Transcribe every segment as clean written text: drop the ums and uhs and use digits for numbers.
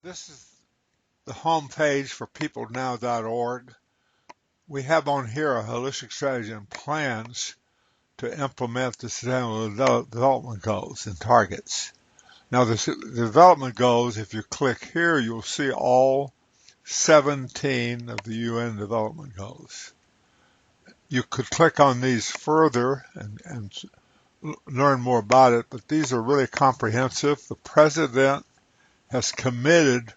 This is the home page for peoplenow.org. We have on here a holistic strategy and plans to implement the Sustainable Development Goals and targets. Now, the development goals, if you click here, you'll see all 17 of the UN development goals. You could click on these further and learn more about it, but these are really comprehensive. The president has committed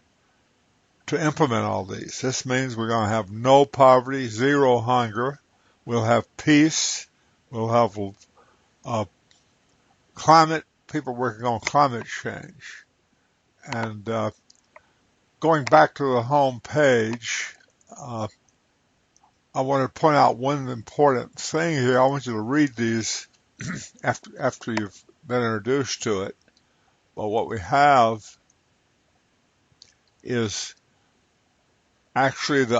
to implement all these. This means we're going to have no poverty, zero hunger. We'll have peace. We'll have people working on climate change. And going back to the home page, I want to point out one important thing here. I want you to read these after you've been introduced to it. But what we have is actually the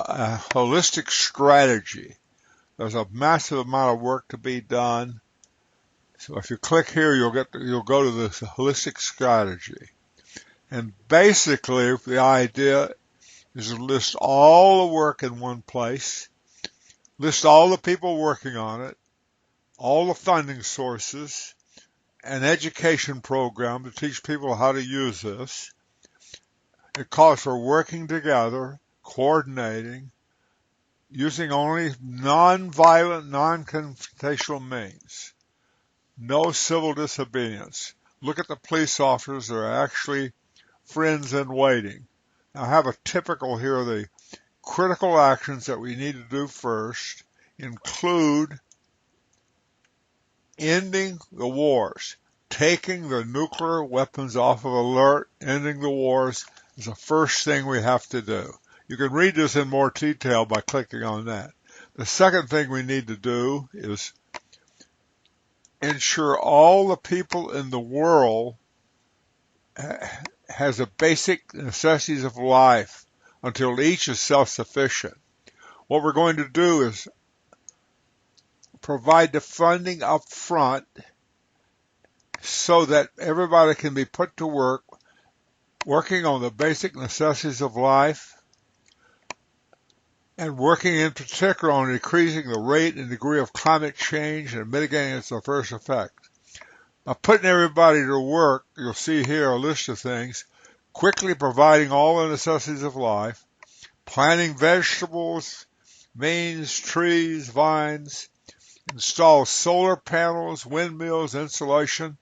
holistic strategy. There's a massive amount of work to be done. So if you click here, you'll go to this holistic strategy. And basically, the idea is to list all the work in one place, list all the people working on it, all the funding sources, an education program to teach people how to use this. It calls for working together, coordinating, using only non-violent, non-confrontational means. No civil disobedience. Look at the police officers. They're actually friends in waiting. Now, I have a typical here. The critical actions that we need to do first include ending the wars, taking the nuclear weapons off of alert, ending the wars is the first thing we have to do. You can read this in more detail by clicking on that. The second thing we need to do is ensure all the people in the world has the basic necessities of life until each is self-sufficient. What we're going to do is provide the funding up front so that everybody can be put to work working on the basic necessities of life and working in particular on decreasing the rate and degree of climate change and mitigating its adverse effects. By putting everybody to work, you'll see here a list of things: quickly providing all the necessities of life, planting vegetables, beans, trees, vines, install solar panels, windmills, insulation.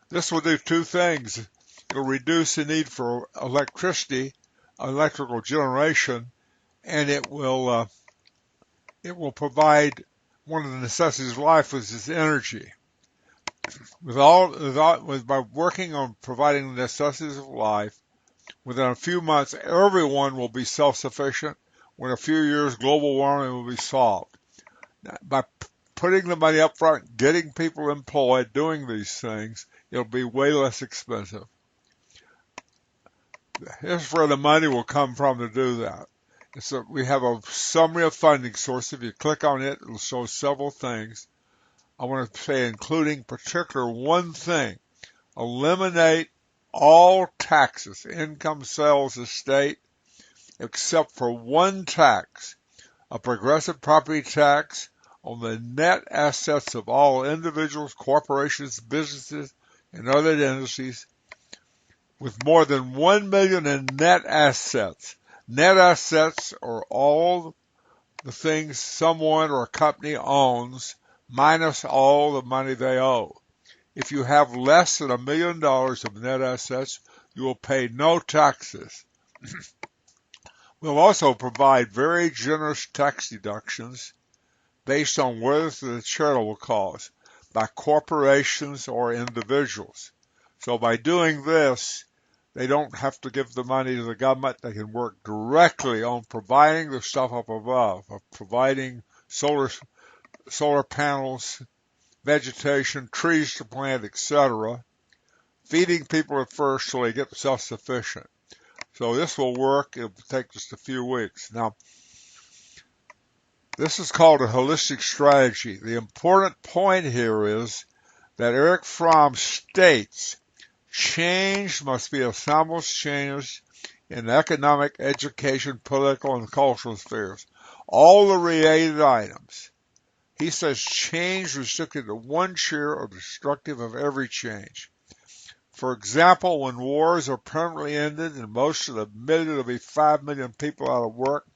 This will do two things. It'll reduce the need for electricity, electrical generation, and it will provide one of the necessities of life, which is energy. By working on providing the necessities of life, within a few months, everyone will be self-sufficient. Within a few years, global warming will be solved. By putting the money up front, getting people employed, doing these things, it'll be way less expensive. Here's where the money will come from to do that. So we have a summary of funding sources. If you click on it, it'll show several things. I want to say, including particular one thing: eliminate all taxes, income, sales, estate, except for one tax, a progressive property tax on the net assets of all individuals, corporations, businesses, and other entities with more than 1 million in net assets. Net assets are all the things someone or a company owns minus all the money they owe. If you have less than $1 million of net assets, you will pay no taxes. We'll also provide very generous tax deductions based on whether the charitable cause by corporations or individuals. So by doing this, they don't have to give the money to the government. They can work directly on providing the stuff up above, of providing solar panels, vegetation, trees to plant, etc., feeding people at first so they get self-sufficient. So this will work. It'll take just a few weeks. Now, this is called a holistic strategy. The important point here is that Erich Fromm states, change must be a simultaneous in economic, education, political, and cultural spheres. All the related items. He says change restricted to one share or destructive of every change. For example, when wars are permanently ended and most have admitted there will be 5 million people out of work,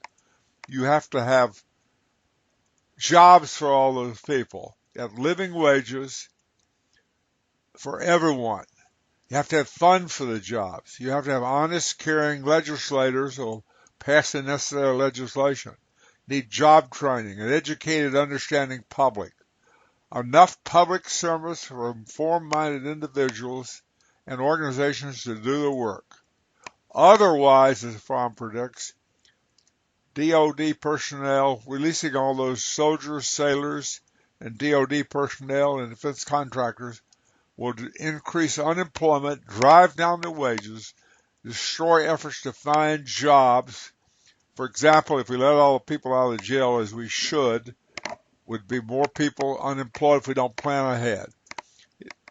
you have to have jobs for all those people at living wages for everyone. You have to have funds for the jobs. You have to have honest, caring legislators who will pass the necessary legislation. You need job training, an educated, understanding public, enough public service for informed-minded individuals and organizations to do the work. Otherwise, as Farm predicts, DOD personnel, releasing all those soldiers, sailors, and DOD personnel and defense contractors will increase unemployment, drive down the wages, destroy efforts to find jobs. For example, if we let all the people out of jail as we should, would be more people unemployed if we don't plan ahead.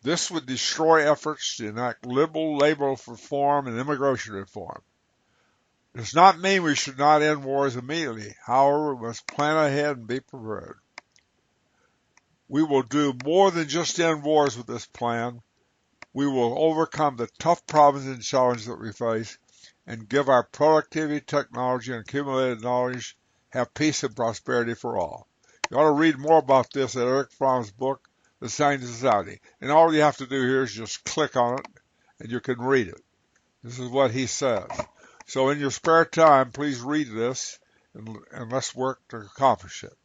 This would destroy efforts to enact liberal labor reform and immigration reform. It does not mean we should not end wars immediately. However, we must plan ahead and be prepared. We will do more than just end wars with this plan. We will overcome the tough problems and challenges that we face and give our productivity, technology, and accumulated knowledge have peace and prosperity for all. You ought to read more about this at Eric Fromm's book, The Science Society. And all you have to do here is just click on it and you can read it. This is what he says. So in your spare time, please read this and let's work to accomplish it.